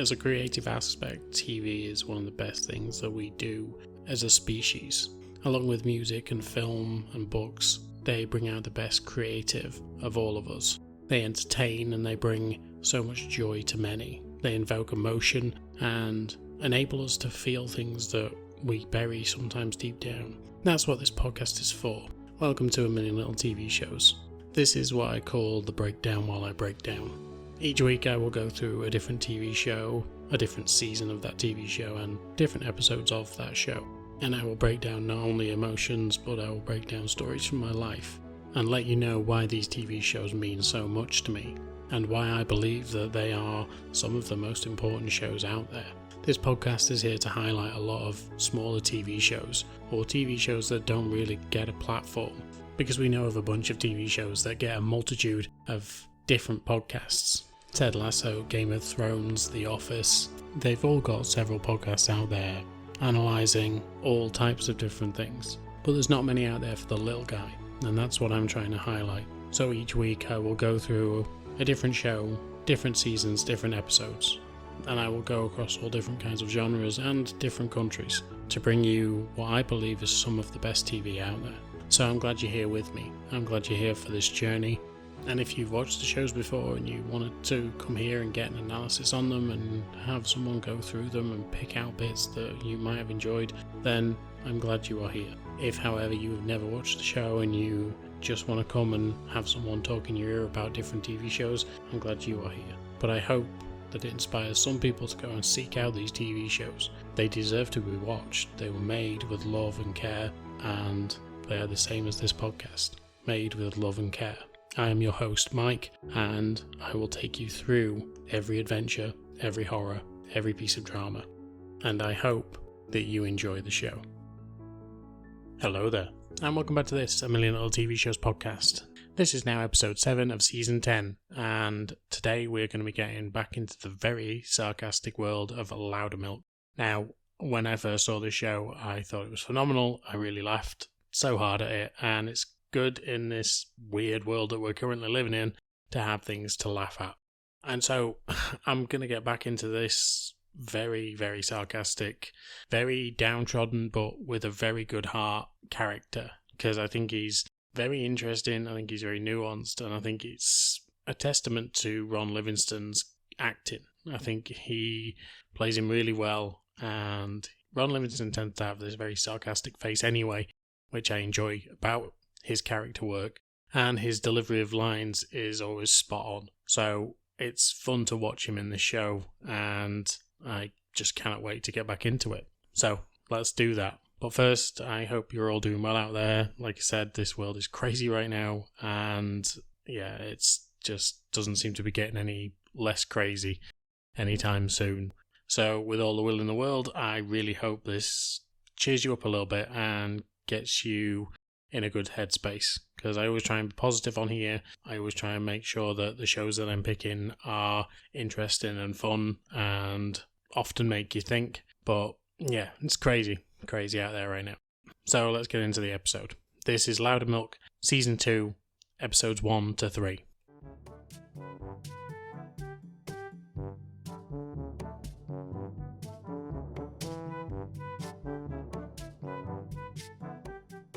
As a creative aspect, TV is one of the best things that we do as a species. Along with music and film and books, they bring out the best creative of all of us. They entertain and they bring so much joy to many. They invoke emotion and enable us to feel things that we bury sometimes deep down. That's what this podcast is for. Welcome to A Million Little TV Shows. This is what I call the breakdown while I break down. Each week I will go through a different TV show, a different season of that TV show, and different episodes of that show. And I will break down not only emotions, but I will break down stories from my life, and let you know why these TV shows mean so much to me, and why I believe that they are some of the most important shows out there. This podcast is here to highlight a lot of smaller TV shows, or TV shows that don't really get a platform, because we know of a bunch of TV shows that get a multitude of different podcasts. Ted Lasso, Game of Thrones, The Office, they've all got several podcasts out there analysing all types of different things. But there's not many out there for the little guy, and that's what I'm trying to highlight. So each week I will go through a different show, different seasons, different episodes, and I will go across all different kinds of genres and different countries to bring you what I believe is some of the best TV out there. So I'm glad you're here with me. I'm glad you're here for this journey. And if you've watched the shows before and you wanted to come here and get an analysis on them and have someone go through them and pick out bits that you might have enjoyed, then I'm glad you are here. If, however, you have never watched the show and you just want to come and have someone talk in your ear about different TV shows, I'm glad you are here. But I hope that it inspires some people to go and seek out these TV shows. They deserve to be watched. They were made with love and care, and they are the same as this podcast, made with love and care. I am your host, Mike, and I will take you through every adventure, every horror, every piece of drama, and I hope that you enjoy the show. Hello there, and welcome back to this A Million Little TV Shows podcast. This is now episode 7 of season 10, and today we're going to be getting back into the very sarcastic world of Loudermilk. Now, when I first saw this show, I thought it was phenomenal. I really laughed so hard at it, and it's good in this weird world that we're currently living in to have things to laugh at. And so I'm going to get back into this very, very sarcastic, very downtrodden, but with a very good heart character, because I think he's very interesting, I think he's very nuanced, and I think it's a testament to Ron Livingston's acting. I think he plays him really well, and Ron Livingston tends to have this very sarcastic face anyway, which I enjoy about his character work, and his delivery of lines is always spot on. So it's fun to watch him in this show, and I just cannot wait to get back into it. So let's do that. But first, I hope you're all doing well out there. Like I said, this world is crazy right now, and yeah, it's just doesn't seem to be getting any less crazy anytime soon. So with all the will in the world, I really hope this cheers you up a little bit and gets you in a good headspace, because I always try and be positive on here. I always try and make sure that the shows that I'm picking are interesting and fun and often make you think. But yeah, it's crazy out there right now. So let's get into the episode. This is Loudermilk, Season 2, Episodes 1 to 3.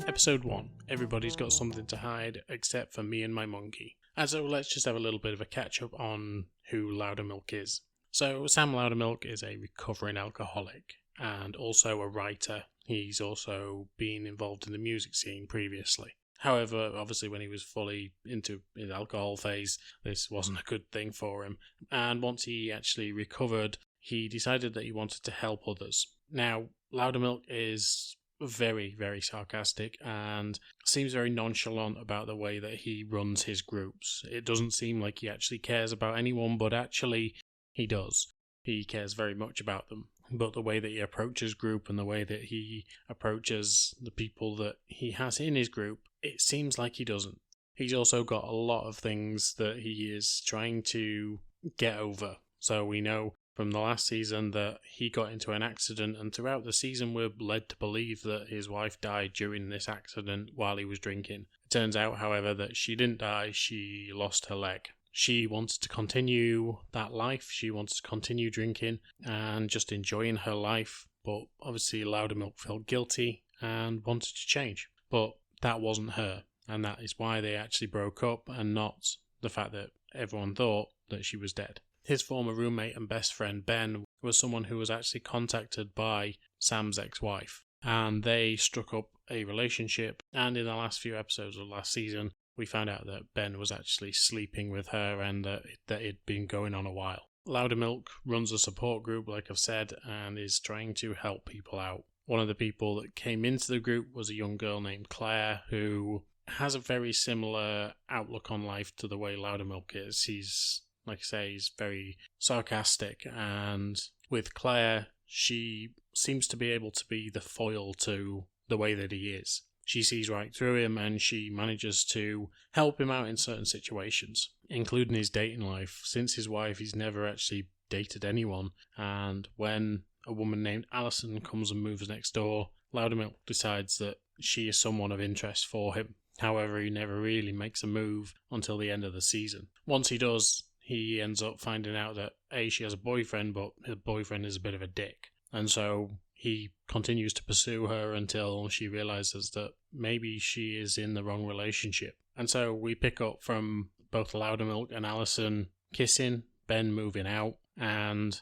Episode 1. Everybody's got something to hide except for me and my monkey. And so let's just have a little bit of a catch up on who Loudermilk is. So Sam Loudermilk is a recovering alcoholic and also a writer. He's also been involved in the music scene previously. However, obviously when he was fully into his alcohol phase, this wasn't a good thing for him. And once he actually recovered, he decided that he wanted to help others. Now, Loudermilk is very, very sarcastic and seems very nonchalant about the way that he runs his groups. It doesn't seem like he actually cares about anyone, but actually he does. He cares very much about them. But the way that he approaches group and the way that he approaches the people that he has in his group, it seems like he doesn't. He's also got a lot of things that he is trying to get over. So we know from the last season that he got into an accident, and throughout the season we're led to believe that his wife died during this accident while he was drinking. It turns out, however, that she didn't die, she lost her leg. She wanted to continue that life. She wanted to continue drinking and just enjoying her life. But obviously Loudermilk felt guilty and wanted to change. But that wasn't her. And that is why they actually broke up, and not the fact that everyone thought that she was dead. His former roommate and best friend Ben was someone who was actually contacted by Sam's ex-wife. And they struck up a relationship. And in the last few episodes of last season, we found out that Ben was actually sleeping with her and that it had been going on a while. Loudermilk runs a support group, like I've said, and is trying to help people out. One of the people that came into the group was a young girl named Claire, who has a very similar outlook on life to the way Loudermilk is. He's, like I say, he's very sarcastic, and with Claire, she seems to be able to be the foil to the way that he is. She sees right through him, and she manages to help him out in certain situations, including his dating life. Since his wife, he's never actually dated anyone, and when a woman named Alison comes and moves next door, Loudermilk decides that she is someone of interest for him. However, he never really makes a move until the end of the season. Once he does, he ends up finding out that A, she has a boyfriend, but her boyfriend is a bit of a dick. And so he continues to pursue her until she realizes that maybe she is in the wrong relationship. And so we pick up from both Loudermilk and Alison kissing, Ben moving out, and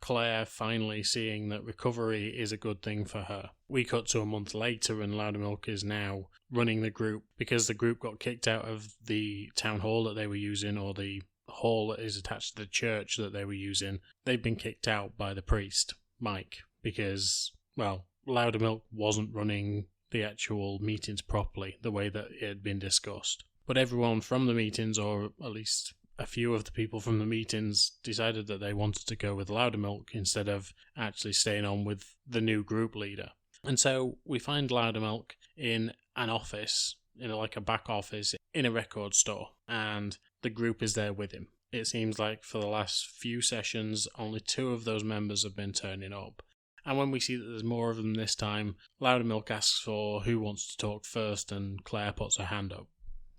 Claire finally seeing that recovery is a good thing for her. We cut to a month later, and Loudermilk is now running the group because the group got kicked out of the town hall that they were using, or the hall that is attached to the church that they were using. They've been kicked out by the priest, Mike, because, well, Loudermilk wasn't running the actual meetings properly, the way that it had been discussed. But everyone from the meetings, or at least a few of the people from the meetings, decided that they wanted to go with Loudermilk instead of actually staying on with the new group leader. And so we find Loudermilk in an office, in like a back office, in a record store, and the group is there with him. It seems like for the last few sessions, only 2 of those members have been turning up. And when we see that there's more of them this time, Loudermilk asks for who wants to talk first, and Claire puts her hand up.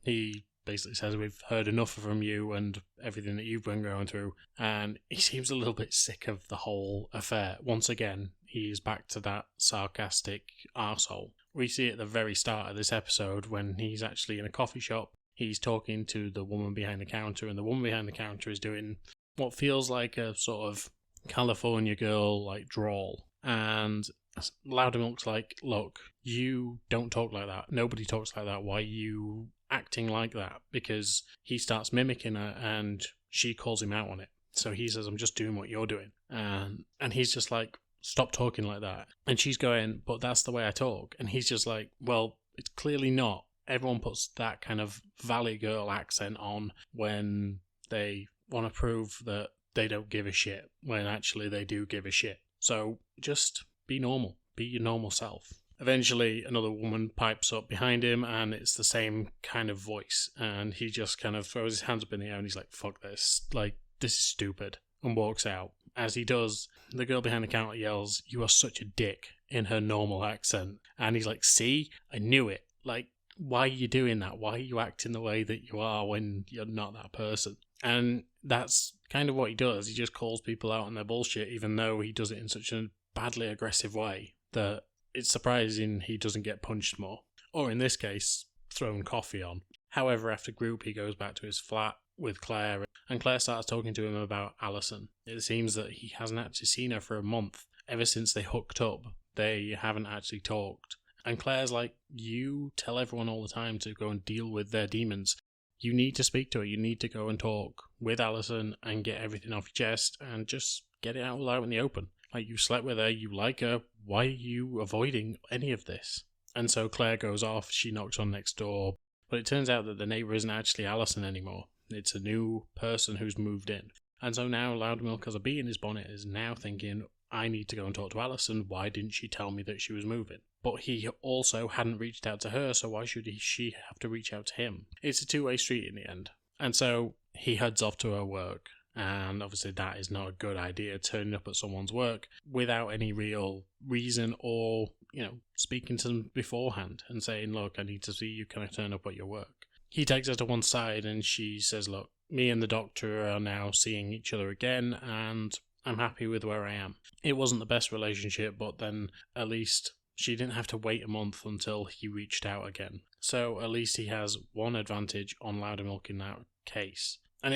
He basically says, we've heard enough from you and everything that you've been going through, and he seems a little bit sick of the whole affair. Once again, he's back to that sarcastic arsehole. We see at the very start of this episode when he's actually in a coffee shop, he's talking to the woman behind the counter, and the woman behind the counter is doing what feels like a sort of California girl like drawl. And Loudermilk's like, look, you don't talk like that. Nobody talks like that. Why are you acting like that? Because he starts mimicking her and she calls him out on it. So he says, I'm just doing what you're doing. And he's just like, stop talking like that. And she's going, but that's the way I talk. And he's just like, well, it's clearly not. Everyone puts that kind of Valley Girl accent on when they want to prove that they don't give a shit, when actually they do give a shit. So just be normal. Be your normal self. Eventually, another woman pipes up behind him, and it's the same kind of voice. And he just kind of throws his hands up in the air, and he's like, fuck this. Like, this is stupid. And walks out. As he does, the girl behind the counter yells, you are such a dick, in her normal accent. And he's like, see? I knew it. Like, why are you doing that? Why are you acting the way that you are when you're not that person? And that's kind of what he does. He just calls people out on their bullshit, even though he does it in such a badly aggressive way that it's surprising he doesn't get punched more. Or in this case, thrown coffee on. However, after group, he goes back to his flat with Claire, and Claire starts talking to him about Alison. It seems that he hasn't actually seen her for a month. Ever since they hooked up, they haven't actually talked. And Claire's like, you tell everyone all the time to go and deal with their demons. You need to speak to her. You need to go and talk with Alison and get everything off your chest and just get it out in the open. Like, you slept with her, you like her, why are you avoiding any of this? And so Claire goes off, she knocks on next door, but it turns out that the neighbour isn't actually Alison anymore. It's a new person who's moved in. And so now Loudermilk, as a bee in his bonnet, is now thinking, I need to go and talk to Alison. Why didn't she tell me that she was moving? But he also hadn't reached out to her, so why should she have to reach out to him? It's a two-way street in the end. And so he heads off to her work. And obviously that is not a good idea, turning up at someone's work without any real reason or, speaking to them beforehand and saying, look, I need to see you, can I turn up at your work? He takes her to one side and she says, look, me and the Doctor are now seeing each other again, and I'm happy with where I am. It wasn't the best relationship, but then at least she didn't have to wait a month until he reached out again. So at least he has one advantage on Loudermilk in that case. And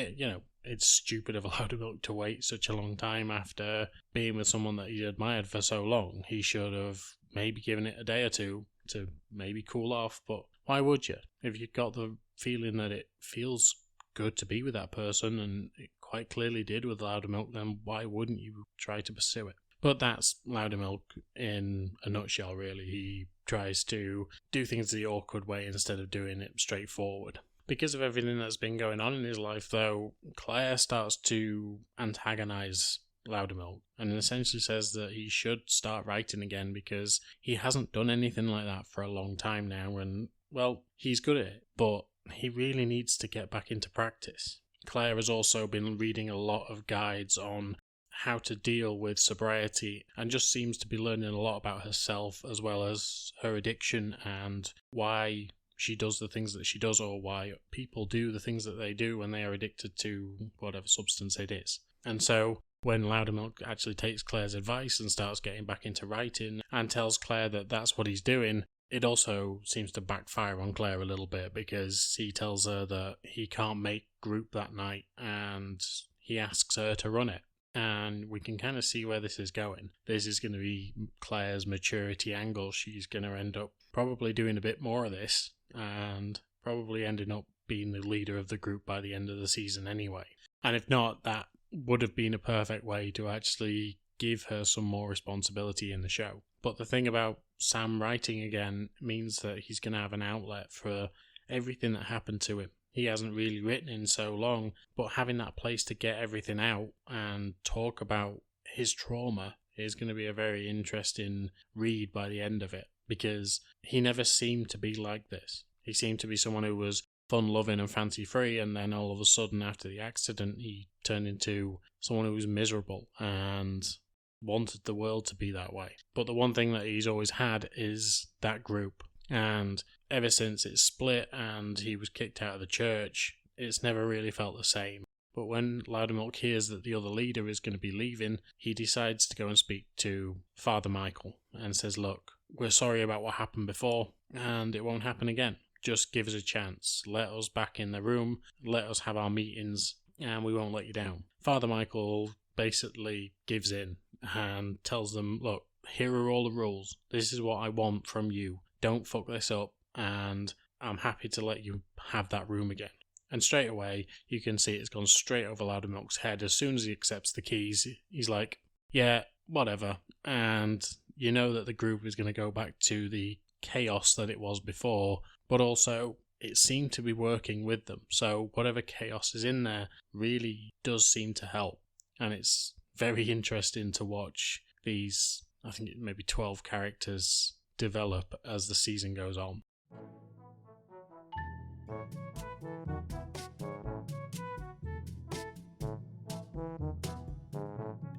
it's stupid of Loudermilk to wait such a long time after being with someone that he admired for so long. He should have maybe given it a day or two to maybe cool off, but why would you? If you've got the feeling that it feels good to be with that person, and it quite clearly did with Loudermilk, then why wouldn't you try to pursue it? But that's Loudermilk in a nutshell, really. He tries to do things the awkward way instead of doing it straightforward. Because of everything that's been going on in his life, though, Claire starts to antagonise Loudermilk and essentially says that he should start writing again because he hasn't done anything like that for a long time now, and, well, he's good at it, but he really needs to get back into practice. Claire has also been reading a lot of guides on how to deal with sobriety and just seems to be learning a lot about herself as well as her addiction and why she does the things that she does, or why people do the things that they do when they are addicted to whatever substance it is. And so when Loudermilk actually takes Claire's advice and starts getting back into writing and tells Claire that that's what he's doing, it also seems to backfire on Claire a little bit because he tells her that he can't make group that night and he asks her to run it. And we can kind of see where this is going. This is going to be Claire's maturity angle. She's going to end up probably doing a bit more of this and probably ending up being the leader of the group by the end of the season anyway. And if not, that would have been a perfect way to actually give her some more responsibility in the show. But the thing about Sam writing again means that he's going to have an outlet for everything that happened to him. He hasn't really written in so long, but having that place to get everything out and talk about his trauma is going to be a very interesting read by the end of it, because he never seemed to be like this. He seemed to be someone who was fun-loving and fancy-free, and then all of a sudden after the accident he turned into someone who was miserable and wanted the world to be that way. But the one thing that he's always had is that group, and ever since it split and he was kicked out of the church, it's never really felt the same. But when Loudermilk hears that the other leader is going to be leaving, he decides to go and speak to Father Michael and says, look, we're sorry about what happened before and it won't happen again. Just give us a chance. Let us back in the room, let us have our meetings, and we won't let you down. Father Michael basically gives in and tells them, look, here are all the rules. This is what I want from you. Don't fuck this up, and I'm happy to let you have that room again. And straight away, you can see it's gone straight over Loudermilk's head. As soon as he accepts the keys, he's like, yeah, whatever. And you know that the group is going to go back to the chaos that it was before, but also it seemed to be working with them. So whatever chaos is in there really does seem to help. And it's very interesting to watch these, I think maybe 12 characters develop as the season goes on.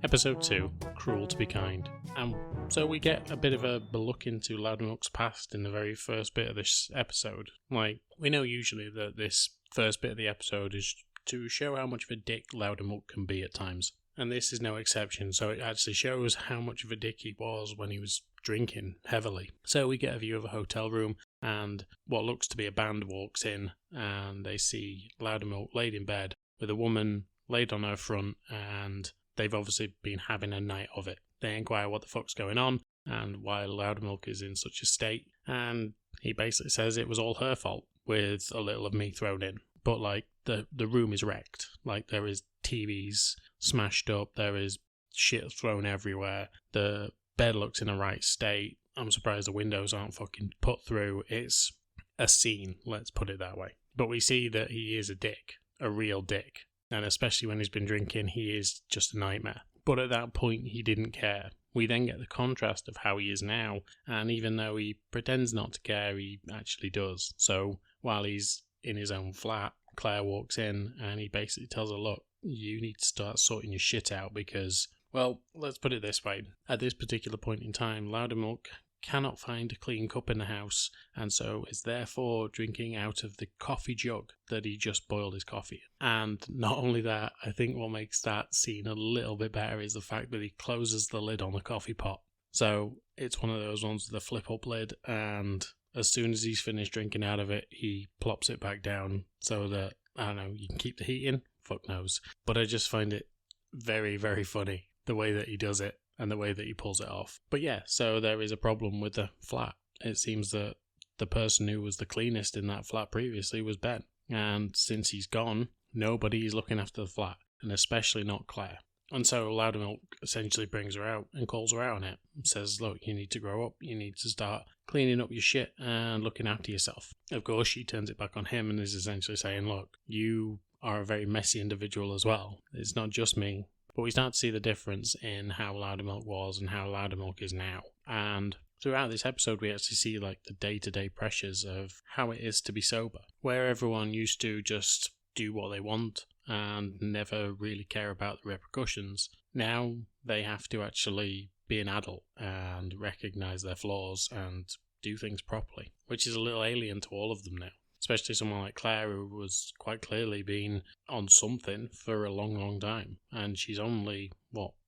Episode 2, Cruel to be Kind. And so we get a bit of a look into Loudermilk's past in the very first bit of this episode. Like, we know usually that this first bit of the episode is to show how much of a dick Loudermilk can be at times. And this is no exception, so it actually shows how much of a dick he was when he was drinking heavily. So we get a view of a hotel room, and what looks to be a band walks in, and they see Loudermilk laid in bed with a woman laid on her front, and they've obviously been having a night of it. They inquire what the fuck's going on, and why Loudermilk is in such a state, and he basically says it was all her fault, with a little of me thrown in. But, like, the room is wrecked. Like, there is TVs smashed up, there is shit thrown everywhere, the bed looks in a right state, I'm surprised the windows aren't fucking put through. It's a scene, let's put it that way. But we see that he is a dick, a real dick, and especially when he's been drinking, he is just a nightmare. But at that point, he didn't care. We then get the contrast of how he is now, and even though he pretends not to care, he actually does. So while he's in his own flat, Claire walks in and he basically tells her, look, you need to start sorting your shit out because, well, let's put it this way. At this particular point in time, Loudermilk cannot find a clean cup in the house, and so is therefore drinking out of the coffee jug that he just boiled his coffee in. And not only that, I think what makes that scene a little bit better is the fact that he closes the lid on the coffee pot. So it's one of those ones with a flip-up lid, and as soon as he's finished drinking out of it, he plops it back down so that, I don't know, you can keep the heat in? Fuck knows. But I just find it very, very funny, the way that he does it and the way that he pulls it off. But yeah, so there is a problem with the flat. It seems that the person who was the cleanest in that flat previously was Ben. And since he's gone, nobody is looking after the flat, and especially not Claire. And so Loudermilk essentially brings her out and calls her out on it. Says, look, you need to grow up. You need to start cleaning up your shit and looking after yourself. Of course, she turns it back on him and is essentially saying, look, you are a very messy individual as well. It's not just me. But we start to see the difference in how Loudermilk was and how Loudermilk is now. And throughout this episode, we actually see like the day-to-day pressures of how it is to be sober, where everyone used to just do what they want and never really care about the repercussions. Now they have to actually be an adult and recognize their flaws and do things properly, which is a little alien to all of them now. Especially someone like Claire, who was quite clearly been on something for a long, long time. And she's only,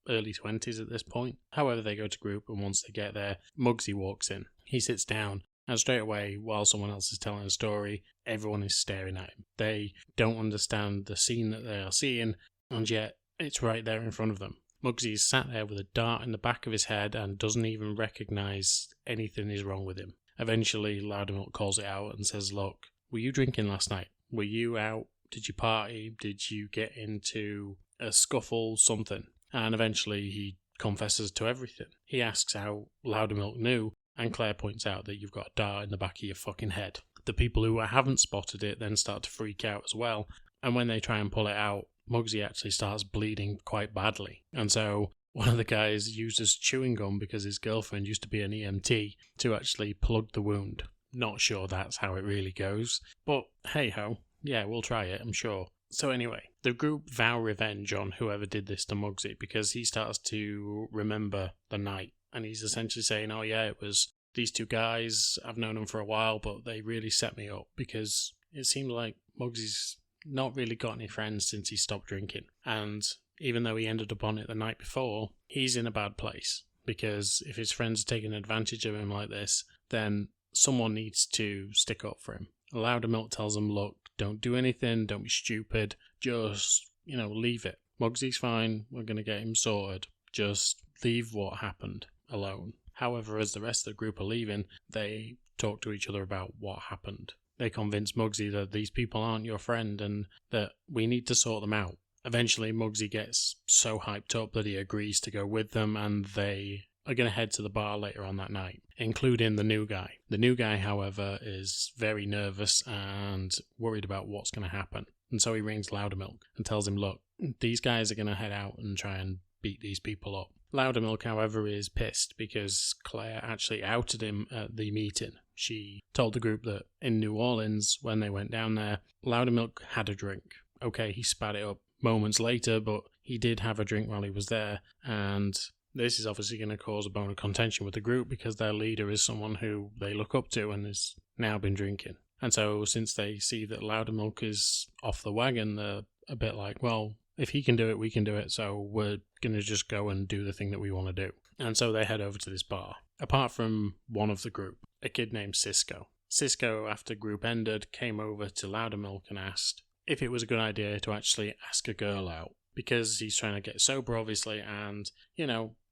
early 20s at this point. However, they go to group, and once they get there, Muggsy walks in. He sits down, and straight away, while someone else is telling a story, everyone is staring at him. They don't understand the scene that they are seeing, and yet it's right there in front of them. Muggsy is sat there with a dart in the back of his head and doesn't even recognise anything is wrong with him. Eventually, Loudermilk calls it out and says, look, were you drinking last night? Were you out? Did you party? Did you get into a scuffle? Something. And eventually he confesses to everything. He asks how Loudermilk knew, and Claire points out that you've got a dart in the back of your fucking head. The people who haven't spotted it then start to freak out as well, and when they try and pull it out, Muggsy actually starts bleeding quite badly. And so one of the guys uses chewing gum because his girlfriend used to be an EMT to actually plug the wound. Not sure that's how it really goes, but hey-ho, yeah, we'll try it, I'm sure. So anyway, the group vow revenge on whoever did this to Muggsy because he starts to remember the night, and he's essentially saying, oh yeah, it was these two guys, I've known them for a while, but they really set me up because it seemed like Muggsy's not really got any friends since he stopped drinking, and even though he ended up on it the night before, he's in a bad place, because if his friends are taking advantage of him like this, then someone needs to stick up for him. Loudermilk tells him, look, don't do anything, don't be stupid, just, leave it. Muggsy's fine, we're going to get him sorted, just leave what happened alone. However, as the rest of the group are leaving, they talk to each other about what happened. They convince Muggsy that these people aren't your friend and that we need to sort them out. Eventually, Muggsy gets so hyped up that he agrees to go with them, and they are going to head to the bar later on that night, including the new guy. The new guy, however, is very nervous and worried about what's going to happen. And so he rings Loudermilk and tells him, look, these guys are going to head out and try and beat these people up. Loudermilk, however, is pissed because Claire actually outed him at the meeting. She told the group that in New Orleans, when they went down there, Loudermilk had a drink. Okay, he spat it up moments later, but he did have a drink while he was there, and this is obviously going to cause a bone of contention with the group because their leader is someone who they look up to and has now been drinking. And so since they see that Loudermilk is off the wagon, they're a bit like, well, if he can do it, we can do it, so we're going to just go and do the thing that we want to do. And so they head over to this bar. Apart from one of the group, a kid named Cisco. Cisco, after group ended, came over to Loudermilk and asked if it was a good idea to actually ask a girl out. Because he's trying to get sober, obviously, and,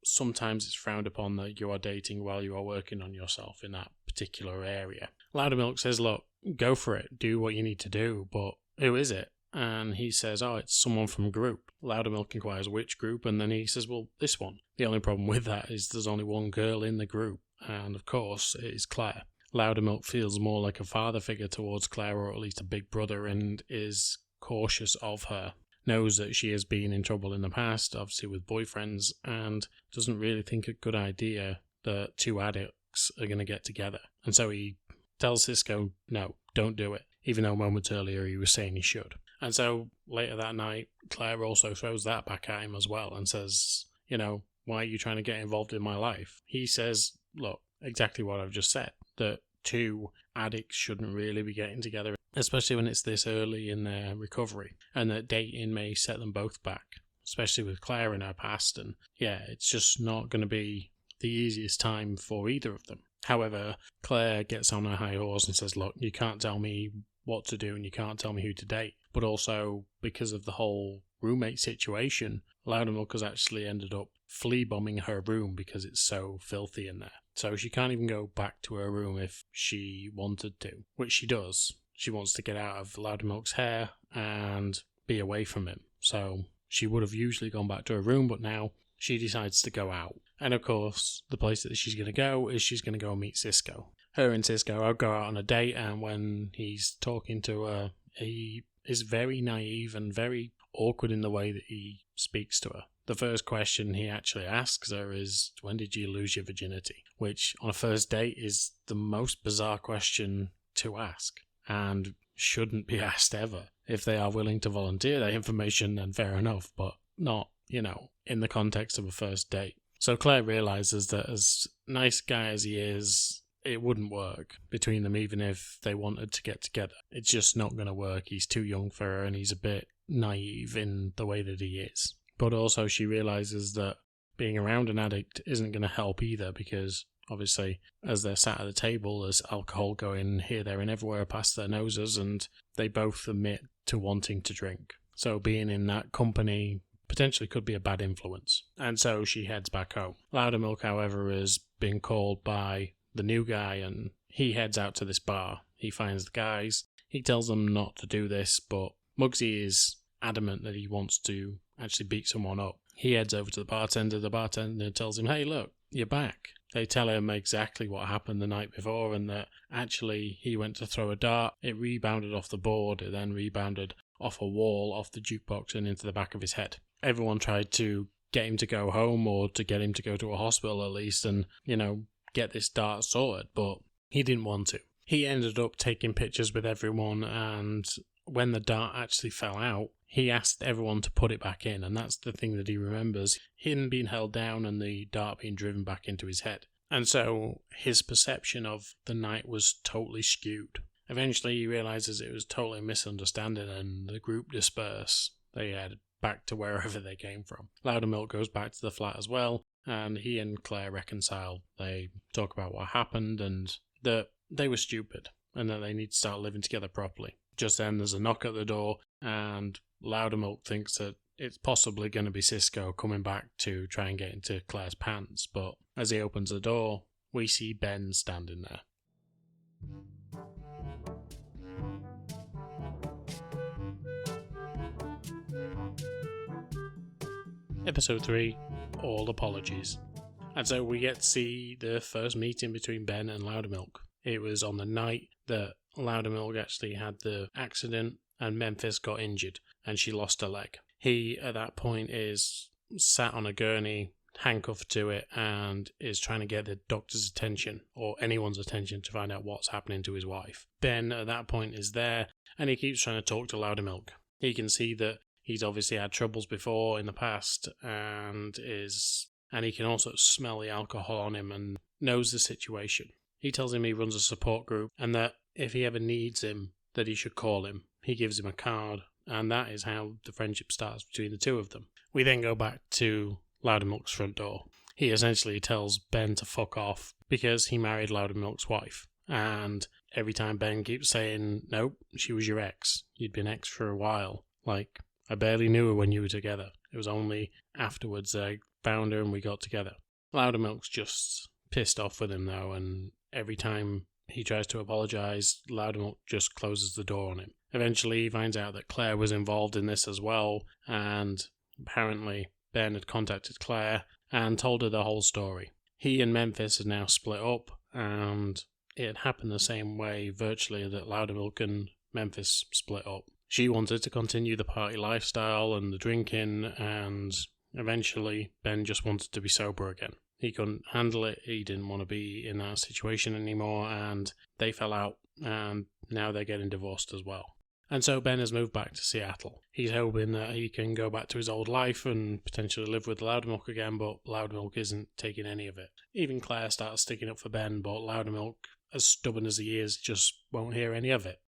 sometimes it's frowned upon that you are dating while you are working on yourself in that particular area. Loudermilk says, look, go for it, do what you need to do, but who is it? And he says, oh, it's someone from group. Loudermilk inquires which group, and then he says, well, this one. The only problem with that is there's only one girl in the group, and of course, it is Claire. Loudermilk feels more like a father figure towards Claire, or at least a big brother, and is cautious of her. Knows that she has been in trouble in the past, obviously with boyfriends, and doesn't really think a good idea that two addicts are going to get together. And so he tells Cisco, no, don't do it, even though moments earlier he was saying he should. And so later that night, Claire also throws that back at him as well and says, why are you trying to get involved in my life? He says, look, exactly what I've just said, that two addicts shouldn't really be getting together, especially when it's this early in their recovery, and that dating may set them both back, especially with Claire in her past. And yeah, it's just not going to be the easiest time for either of them. However, Claire gets on her high horse and says, look, you can't tell me what to do and you can't tell me who to date. But also, because of the whole roommate situation, Loudermilk has actually ended up flea bombing her room because it's so filthy in there. So she can't even go back to her room if she wanted to, which she does. She wants to get out of Loudermilk's hair and be away from him. So she would have usually gone back to her room, but now she decides to go out. And of course, the place that she's going to go is she's going to go meet Cisco. Her and Cisco go out on a date, and when he's talking to her, he is very naive and very awkward in the way that he speaks to her. The first question he actually asks her is, when did you lose your virginity? Which, on a first date, is the most bizarre question to ask, and shouldn't be asked ever. If they are willing to volunteer that information, then fair enough, but not, in the context of a first date. So Claire realises that as nice guy as he is, it wouldn't work between them even if they wanted to get together. It's just not going to work. He's too young for her and he's a bit naive in the way that he is. But also she realises that being around an addict isn't going to help either, because obviously as they're sat at the table there's alcohol going here, there and everywhere past their noses, and they both admit to wanting to drink. So being in that company potentially could be a bad influence. And so she heads back home. Loudermilk, however, is being called by the new guy, and he heads out to this bar. He finds the guys. He tells them not to do this, but Muggsy is adamant that he wants to actually beat someone up. He heads over to the bartender. The bartender tells him, hey, look, you're back. They tell him exactly what happened the night before, and that actually he went to throw a dart. It rebounded off the board. It then rebounded off a wall, off the jukebox, and into the back of his head. Everyone tried to get him to go home, or to get him to go to a hospital at least, and, get this dart sorted, but he didn't want to. He ended up taking pictures with everyone, and when the dart actually fell out, he asked everyone to put it back in, and that's the thing that he remembers, him being held down and the dart being driven back into his head. And so his perception of the night was totally skewed. Eventually he realises it was totally a misunderstanding, and the group disperse. They head back to wherever they came from. Loudermilk goes back to the flat as well, and he and Claire reconcile. They talk about what happened and that they were stupid and that they need to start living together properly. Just then there's a knock at the door, and Loudermilk thinks that it's possibly going to be Cisco coming back to try and get into Claire's pants, but as he opens the door, we see Ben standing there. Episode 3, All Apologies. And so we get to see the first meeting between Ben and Loudermilk. It was on the night that Loudermilk actually had the accident and Memphis got injured and she lost her leg. He, at that point, is sat on a gurney, handcuffed to it, and is trying to get the doctor's attention, or anyone's attention, to find out what's happening to his wife. Ben, at that point, is there, and he keeps trying to talk to Loudermilk. He can see that he's obviously had troubles before in the past, and he can also smell the alcohol on him and knows the situation. He tells him he runs a support group, and that if he ever needs him, that he should call him. He gives him a card, and that is how the friendship starts between the two of them. We then go back to Loudermilk's front door. He essentially tells Ben to fuck off because he married Loudermilk's wife. And every time Ben keeps saying, nope, she was your ex. You'd been ex for a while. Like, I barely knew her when you were together. It was only afterwards I found her and we got together. Loudermilk's just pissed off with him though, and every time he tries to apologise, Loudermilk just closes the door on him. Eventually he finds out that Claire was involved in this as well, and apparently Ben had contacted Claire and told her the whole story. He and Memphis are now split up, and it happened the same way virtually that Loudermilk and Memphis split up. She wanted to continue the party lifestyle and the drinking, and eventually Ben just wanted to be sober again. He couldn't handle it, he didn't want to be in that situation anymore, and they fell out, and now they're getting divorced as well. And so Ben has moved back to Seattle. He's hoping that he can go back to his old life and potentially live with Loudermilk again, but Loudermilk isn't taking any of it. Even Claire starts sticking up for Ben, but Loudermilk, as stubborn as he is, just won't hear any of it.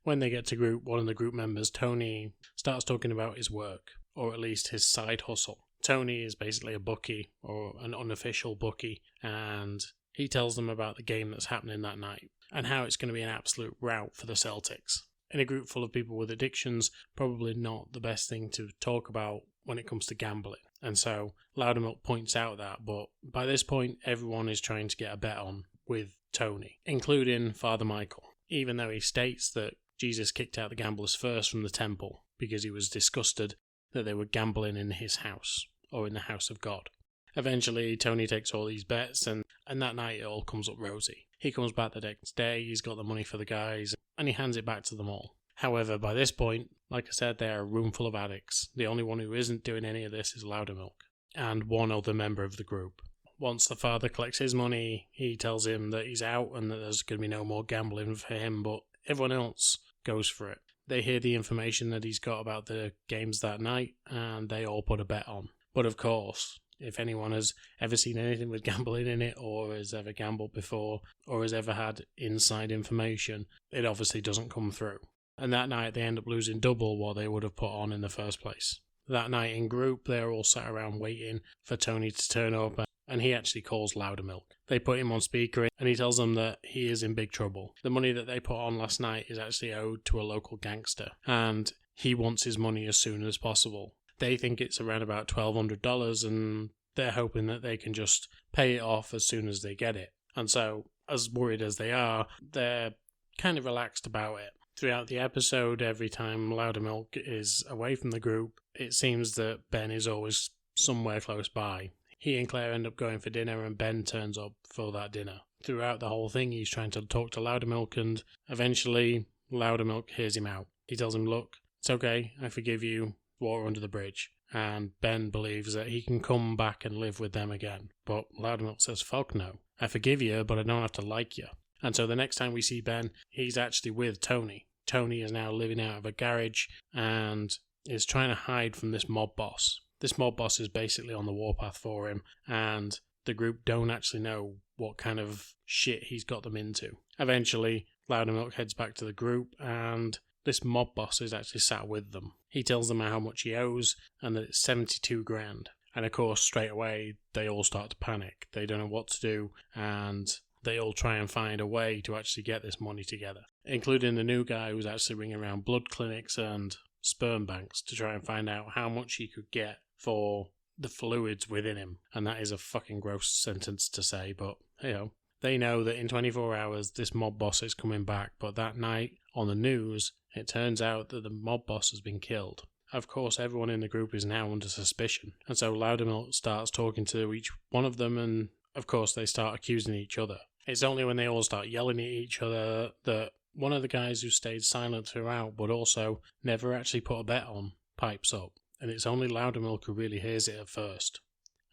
When they get to group, one of the group members, Tony, starts talking about his work, or at least his side hustle. Tony is basically a bookie, or an unofficial bookie, and he tells them about the game that's happening that night, and how it's going to be an absolute rout for the Celtics. In a group full of people with addictions, probably not the best thing to talk about when it comes to gambling. And so Loudermilk points out that, but by this point, everyone is trying to get a bet on with Tony, including Father Michael, even though he states that Jesus kicked out the gamblers first from the temple because he was disgusted that they were gambling in his house, or in the house of God. Eventually, Tony takes all these bets, and that night it all comes up rosy. He comes back the next day, he's got the money for the guys, and he hands it back to them all. However, by this point, like I said, they are a room full of addicts. The only one who isn't doing any of this is Loudermilk, and one other member of the group. Once the father collects his money, he tells him that he's out and that there's going to be no more gambling for him, but everyone else goes for it. They hear the information that he's got about the games that night, and they all put a bet on. But of course, if anyone has ever seen anything with gambling in it, or has ever gambled before, or has ever had inside information, it obviously doesn't come through. And that night they end up losing double what they would have put on in the first place. That night in group, they're all sat around waiting for Tony to turn up, and he actually calls Loudermilk. They put him on speaker, and he tells them that he is in big trouble. The money that they put on last night is actually owed to a local gangster, and he wants his money as soon as possible. They think it's around about $1,200, and they're hoping that they can just pay it off as soon as they get it. And so, as worried as they are, they're kind of relaxed about it. Throughout the episode, every time Loudermilk is away from the group, it seems that Ben is always somewhere close by. He and Claire end up going for dinner, and Ben turns up for that dinner. Throughout the whole thing, he's trying to talk to Loudermilk, and eventually Loudermilk hears him out. He tells him, "Look, it's okay, I forgive you, water under the bridge." And Ben believes that he can come back and live with them again. But Loudermilk says, "Fuck no, I forgive you, but I don't have to like you." And so the next time we see Ben, he's actually with Tony. Tony is now living out of a garage and is trying to hide from this mob boss. This mob boss is basically on the warpath for him, and the group don't actually know what kind of shit he's got them into. Eventually, Loudermilk heads back to the group, and this mob boss is actually sat with them. He tells them how much he owes, and that it's 72 grand. And of course, straight away, they all start to panic. They don't know what to do, and they all try and find a way to actually get this money together, including the new guy who's actually ringing around blood clinics and sperm banks to try and find out how much he could get for the fluids within him. And that is a fucking gross sentence to say, but hey ho. They know that in 24 hours this mob boss is coming back, but that night on the news it turns out that the mob boss has been killed. Of course, everyone in the group is now under suspicion, and so Loudermilk starts talking to each one of them, and of course they start accusing each other. It's only when they all start yelling at each other that one of the guys who stayed silent throughout but also never actually put a bet on pipes up. And it's only Loudermilk who really hears it at first.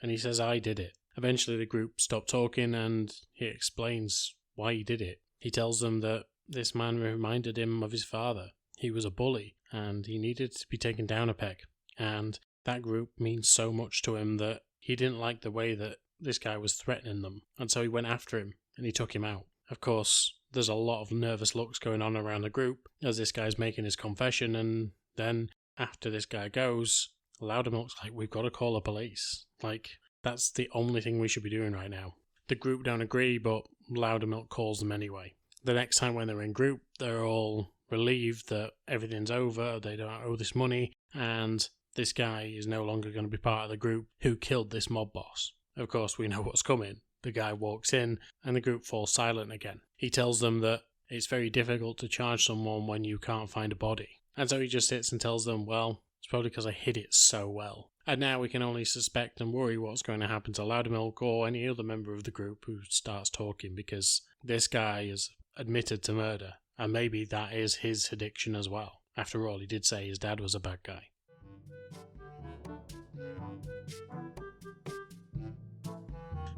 And he says, "I did it." Eventually the group stop talking and he explains why he did it. He tells them that this man reminded him of his father. He was a bully and he needed to be taken down a peg. And that group means so much to him that he didn't like the way that this guy was threatening them. And so he went after him and he took him out. Of course, there's a lot of nervous looks going on around the group as this guy's making his confession, and then after this guy goes, Loudermilk's like, "We've got to call the police. Like, that's the only thing we should be doing right now." The group don't agree, but Loudermilk calls them anyway. The next time when they're in group, they're all relieved that everything's over, they don't owe this money, and this guy is no longer going to be part of the group who killed this mob boss. Of course, we know what's coming. The guy walks in, and the group falls silent again. He tells them that it's very difficult to charge someone when you can't find a body. And so he just sits and tells them, "Well, it's probably because I hid it so well." And now we can only suspect and worry what's going to happen to Loudermilk or any other member of the group who starts talking, because this guy is admitted to murder, and maybe that is his addiction as well. After all, he did say his dad was a bad guy.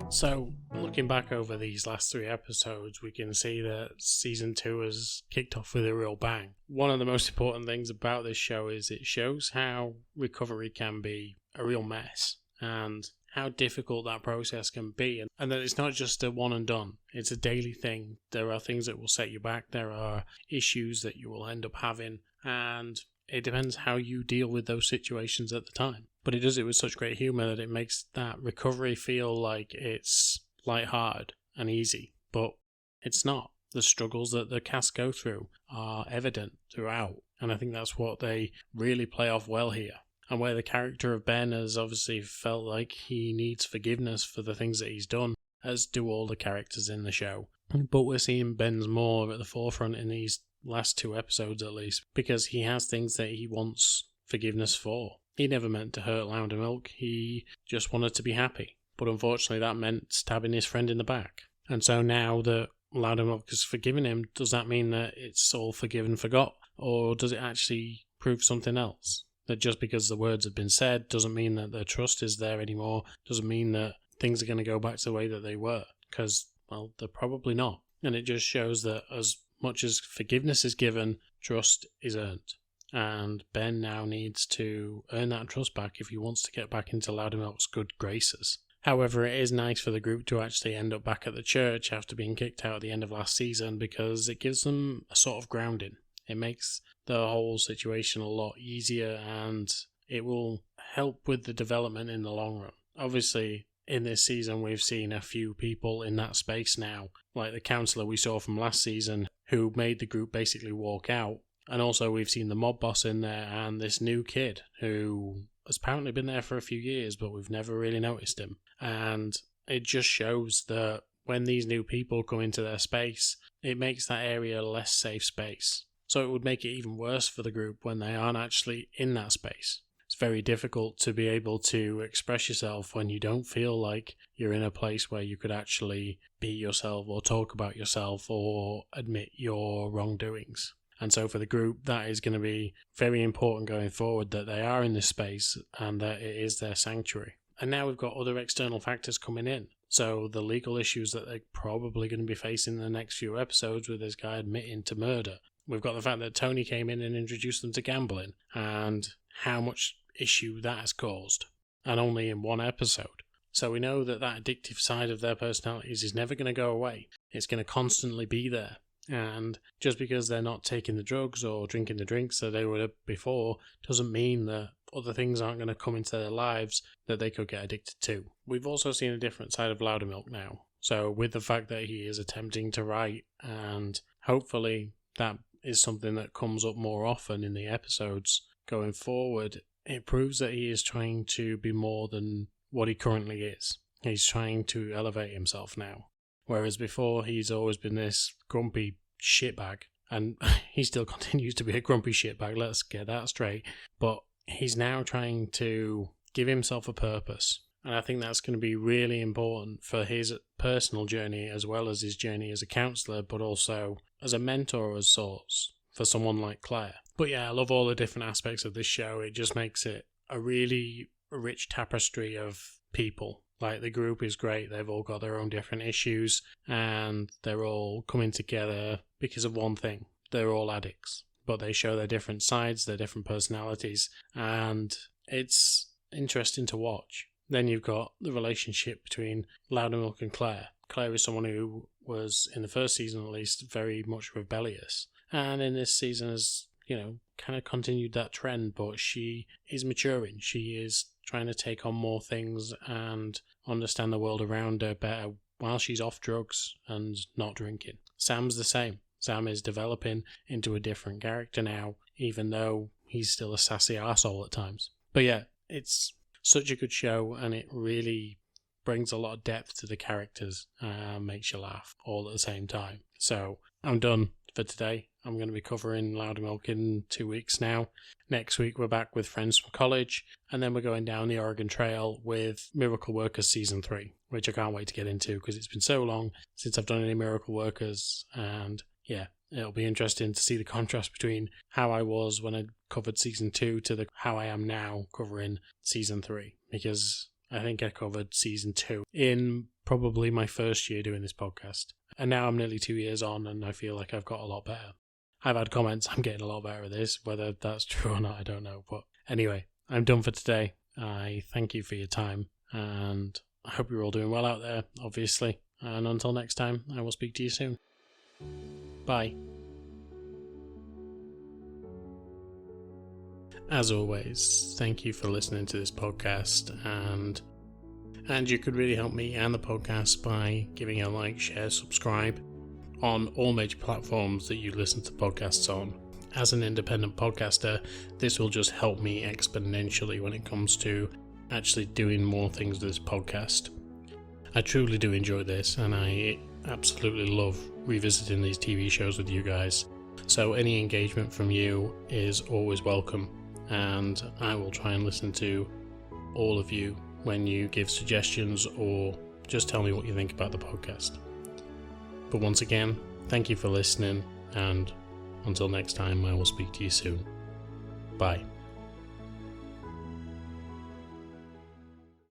So, Looking back over these last 3 episodes, we can see that season 2 has kicked off with a real bang. One of the most important things about this show is it shows how recovery can be a real mess and how difficult that process can be, and that it's not just a one and done, it's a daily thing. There are things that will set you back, there are issues that you will end up having, and it depends how you deal with those situations at the time. But it does it with such great humour that it makes that recovery feel like it's lighthearted and easy, but it's not. The struggles that the cast go through are evident throughout, and I think that's what they really play off well here. And where the character of Ben has obviously felt like he needs forgiveness for the things that he's done, as do all the characters in the show. But we're seeing Ben's more at the forefront in these last 2 episodes at least, because he has things that he wants forgiveness for. He never meant to hurt Loudermilk, he just wanted to be happy. But unfortunately that meant stabbing his friend in the back. And so now that Loudermilk has forgiven him, does that mean that it's all forgiven, forgot? Or does it actually prove something else? That just because the words have been said doesn't mean that the trust is there anymore, doesn't mean that things are going to go back to the way that they were. Because, well, they're probably not. And it just shows that as much as forgiveness is given, trust is earned. And Ben now needs to earn that trust back if he wants to get back into Loudermilk's good graces. However, it is nice for the group to actually end up back at the church after being kicked out at the end of last season, because it gives them a sort of grounding. It makes the whole situation a lot easier, and it will help with the development in the long run. Obviously, in this season we've seen a few people in that space now, like the counsellor we saw from last season, who made the group basically walk out. And also we've seen the mob boss in there, and this new kid who has apparently been there for a few years, but we've never really noticed him. And it just shows that when these new people come into their space, it makes that area a less safe space. So it would make it even worse for the group when they aren't actually in that space. It's very difficult to be able to express yourself when you don't feel like you're in a place where you could actually be yourself or talk about yourself or admit your wrongdoings. And so for the group, that is going to be very important going forward, that they are in this space and that it is their sanctuary. And now we've got other external factors coming in. So the legal issues that they're probably going to be facing in the next few episodes with this guy admitting to murder. We've got the fact that Tony came in and introduced them to gambling and how much issue that has caused, and only in 1 episode. So we know that that addictive side of their personalities is never going to go away. It's going to constantly be there. And just because they're not taking the drugs or drinking the drinks that they were before doesn't mean that other things aren't going to come into their lives that they could get addicted to. We've also seen a different side of Loudermilk now. So with the fact that he is attempting to write, and hopefully that is something that comes up more often in the episodes going forward, it proves that he is trying to be more than what he currently is. He's trying to elevate himself now. Whereas before, he's always been this grumpy shitbag, and he still continues to be a grumpy shitbag, let's get that straight. But he's now trying to give himself a purpose, and I think that's going to be really important for his personal journey as well as his journey as a counsellor, but also as a mentor of sorts for someone like Claire. But yeah, I love all the different aspects of this show. It just makes it a really rich tapestry of people. Like, the group is great. They've all got their own different issues, and they're all coming together because of one thing. They're all addicts, but they show their different sides, their different personalities, and it's interesting to watch. Then you've got the relationship between Loudermilk and Claire. Claire is someone who was, in the first season at least, very much rebellious, and in this season has, kind of continued that trend, but she is maturing. She is trying to take on more things and understand the world around her better while she's off drugs and not drinking. Sam's the same. Sam is developing into a different character now, even though he's still a sassy arsehole at times. But yeah, it's such a good show, and it really brings a lot of depth to the characters and makes you laugh all at the same time. So I'm done for today. I'm going to be covering Loudermilk in 2 weeks now. Next week we're back with Friends from College, and then we're going down the Oregon Trail with Miracle Workers Season 3, which I can't wait to get into because it's been so long since I've done any Miracle Workers, and yeah, it'll be interesting to see the contrast between how I was when I covered Season 2 to how I am now covering Season 3, because I think I covered Season 2 in probably my first year doing this podcast. And now I'm nearly 2 years on and I feel like I've got a lot better. I've had comments, I'm getting a lot better at this. Whether that's true or not, I don't know. But anyway, I'm done for today. I thank you for your time and I hope you're all doing well out there, obviously. And until next time, I will speak to you soon. Bye. As always, thank you for listening to this podcast, and you could really help me and the podcast by giving a like, share, subscribe on all major platforms that you listen to podcasts on. As an independent podcaster, this will just help me exponentially when it comes to actually doing more things with this podcast. I truly do enjoy this, and I absolutely love revisiting these TV shows with you guys. So any engagement from you is always welcome, and I will try and listen to all of you when you give suggestions or just tell me what you think about the podcast. But once again, thank you for listening, and until next time, I will speak to you soon. Bye.